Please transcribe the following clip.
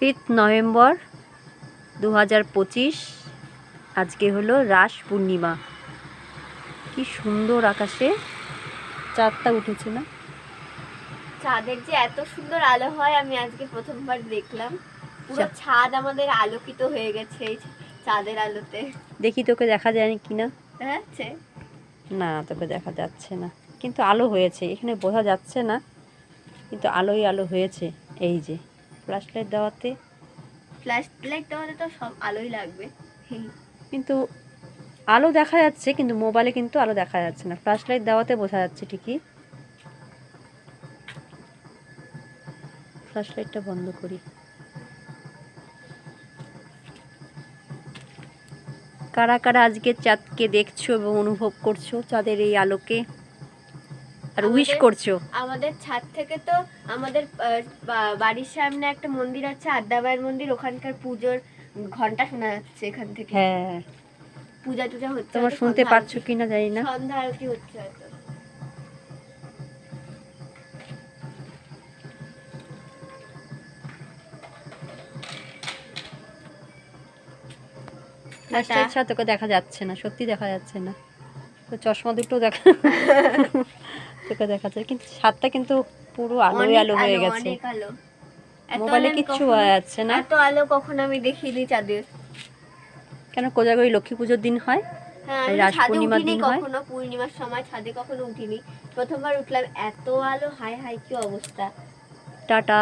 5th November 2025। আজকে হলো রাস পূর্ণিমা। কি সুন্দর আকাশে চাঁদটা উঠেছে না? চাঁদের যে এত সুন্দর আলো হয় আমি আজকে প্রথমবার দেখলাম। পুরো ছাদ আমাদের আলোকিত হয়ে গেছে এই চাঁদের আলোতে। দেখি তোকে দেখা যায় কিনা। দেখাচ্ছে না, তোকে দেখা যাচ্ছে না, কিন্তু আলো হয়েছে। এখানে বোঝা যাচ্ছে না, কিন্তু আলোই আলো হয়েছে। এই যে ফ্ল্যাশ লাইট দেওয়াতে তো সব আলোই লাগবে, কিন্তু আলো দেখা যাচ্ছে, কিন্তু মোবাইলে কিন্তু আলো দেখা যাচ্ছে না। ফ্ল্যাশ লাইট দেওয়াতে বোঝা যাচ্ছে ঠিকই। ফ্ল্যাশ লাইটটা বন্ধ করি। কারা কারা আজকে চাঁদকে দেখছো এবং অনুভব করছো চাঁদের এই আলোকে, আর উইশ করছো? আমাদের ছাদ থেকে তো আমাদের বাড়ির সামনে একটা মন্দির আছে, আদ্যাবাইয়ের মন্দির। ওখানকার পুজোর ঘন্টা শোনা যাচ্ছে এখান থেকে। হ্যাঁ, পূজা টুজা হচ্ছে। তোমরা শুনতে পাচ্ছ কিনা জানি না। সন্ধ্যা আরতি হচ্ছে হয়তো। আচ্ছা, তোকে দেখা যাচ্ছে না, সত্যি দেখা যাচ্ছে না। তো চশমা দুটো দেখা তোকে দেখা যায়, কিন্তু ছাদটা কিন্তু পুরো আলোয় আলো হয়ে গেছে। মোবাইলে কিচ্ছু বোঝা যাচ্ছে না। এত আলো কখনো আমি দেখিনি চাঁদের। কেন কোজাগরী লক্ষ্মী পুজোর দিন হয়, রাস পূর্ণিমার দিন হয়। কখনো পূর্ণিমার সময় ছাদে কখনো উঠিনি, প্রথমবার উঠলাম। এত আলো, হাই হাই কি অবস্থা। টাটা।